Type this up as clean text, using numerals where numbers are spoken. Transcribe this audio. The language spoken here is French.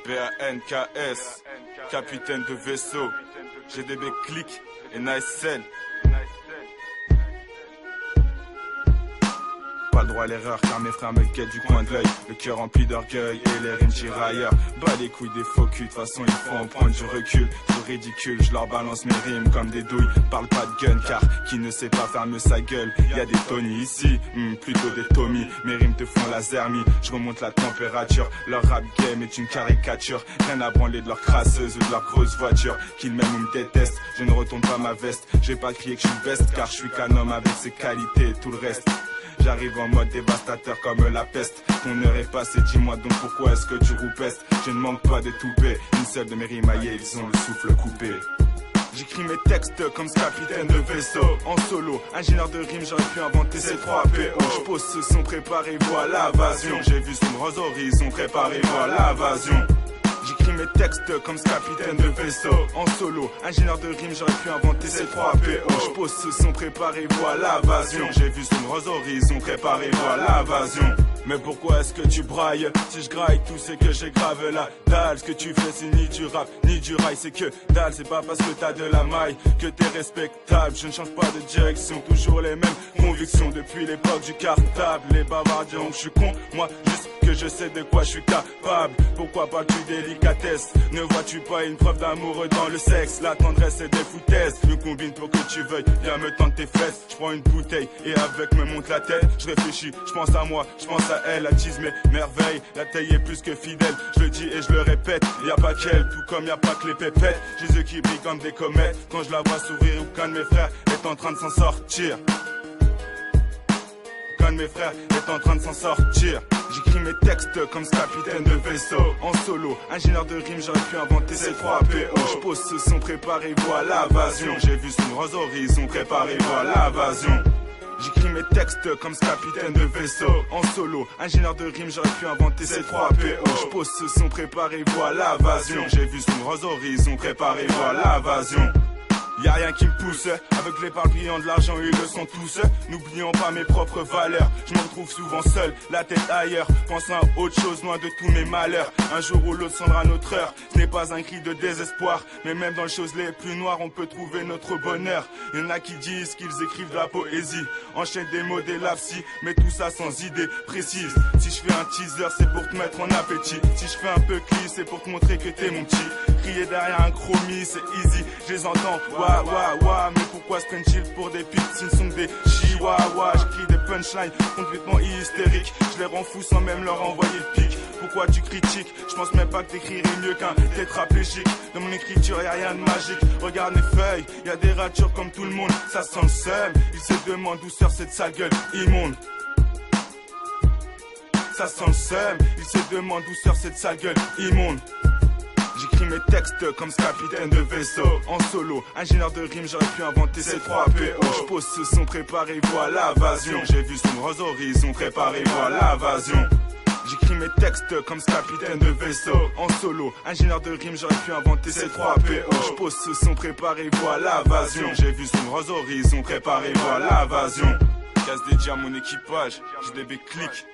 BANKS, capitaine de vaisseau, GDB Click et Nicel. Pas le droit à l'erreur car mes frères me guettent du coin de l'œil. Le cœur rempli d'orgueil et les rimes tirailleurs. Bas les couilles des faux culs, de toute façon il faut en prendre du recul. Tout ridicule, je leur balance mes rimes comme des douilles. Parle pas de gun car qui ne sait pas fermer sa gueule. Y'a des Tony ici, plutôt des Tommy. Mes rimes te font la zermie, je remonte la température. Leur rap game est une caricature. Rien à branler de leur crasseuse ou de leur grosse voiture. Qu'ils m'aiment ou me détestent, je ne retourne pas ma veste. J'ai pas crié que je suis best car je suis qu'un homme avec ses qualités et tout le reste. J'arrive en mode dévastateur comme la peste. Ton heure est passée, dis-moi donc pourquoi est-ce que tu roupestes. Je ne manque pas de toupet, une seule de mes rimaillés, ils ont le souffle coupé. J'écris mes textes comme ce capitaine de vaisseau. En solo, ingénieur de rime, j'aurais pu inventer ces 3 PO. Je pose ce son, préparez-vous à l'invasion. J'ai vu son gros horizon, préparez-vous à l'invasion. J'écris mes textes comme ce capitaine de vaisseau. En solo, ingénieur de rime, j'aurais pu inventer ces 3 PO. Je pose ce son, préparez-vous à l'invasion. J'ai vu son gros horizon, préparez-vous à l'invasion. Mais pourquoi est-ce que tu brailles? Si je graille tout c'est que j'ai grave la dalle. Ce que tu fais c'est ni du rap ni du rail. C'est que dalle, c'est pas parce que t'as de la maille que t'es respectable. Je ne change pas de direction, toujours les mêmes convictions. Depuis l'époque du cartable, les bavards diront que je suis con. Moi juste que je sais de quoi je suis capable. Pourquoi parles-tu délicatesse? Ne vois-tu pas une preuve d'amour dans le sexe? La tendresse et des foutaises me combine pour que tu veuilles viens me tendre tes fesses. Je prends une bouteille et avec me monte la tête. Je réfléchis, je pense à moi, je pense à elle. La tease mes merveilles, la taille est plus que fidèle. Je le dis et je le répète, y a pas qu'elle, tout comme y a pas que les pépettes. J'ai les yeux qui brillent comme des comètes quand je la vois sourire ou quand mes frères est en train de s'en sortir. Quand mes frères est en train de s'en sortir. J'écris mes textes comme ce capitaine de vaisseau. En solo, ingénieur de rime, j'aurais pu inventer ces 3 PO. Je pose ce son, préparez-vous à l'invasion. J'ai vu son gros horizon, préparez-vous à l'invasion. J'écris mes textes comme ce capitaine de vaisseau. En solo, ingénieur de rime, j'aurais pu inventer ces 3 PO. Je pose ce son, préparez-vous à l'invasion. J'ai vu son gros horizon, préparez-vous à l'invasion. Y'a rien qui me pousse, avec les parts brillants de l'argent ils le sont tous. N'oublions pas mes propres valeurs, je me retrouve souvent seul, la tête ailleurs, pensant à autre chose, loin de tous mes malheurs. Un jour ou l'autre sonnera notre heure, ce n'est pas un cri de désespoir, mais même dans les choses les plus noires on peut trouver notre bonheur. Y'en a qui disent qu'ils écrivent de la poésie, enchaînent des mots, des lapsis, mais tout ça sans idée précise. Si je fais un teaser c'est pour te mettre en appétit, si je fais un peu cli c'est pour te montrer que t'es mon petit. Crier derrière un chromie c'est easy, je les entends, mais pourquoi se prennent-ils pour des pics s'ils sont des chihuahuas? J'écris des punchlines complètement hystériques, je les rends fous sans même leur envoyer le pic. Pourquoi tu critiques? Je pense même pas que t'écrirais mieux qu'un tétraplégique. Dans mon écriture y'a rien de magique, regarde mes feuilles, y'a des ratures comme tout le monde, ça sent le seum. Ils se demandent d'où sort cette sale gueule immonde. Ça sent le seum, ils se demandent d'où sort cette sale gueule immonde. J'écris mes textes comme ce capitaine de vaisseau. En solo, ingénieur de rime, j'aurais pu inventer ces 3 PO. Je pose ce son, préparez-vous à l'invasion. J'ai vu son gros horizon, préparez-vous à l'invasion. J'écris mes textes comme ce capitaine de vaisseau. En solo, ingénieur de rime, j'aurais pu inventer ces 3 PO. Je pose ce son, préparez-vous à l'invasion. J'ai vu son gros horizon, préparez-vous à l'invasion. Casse des diamants mon équipage, GDB Click.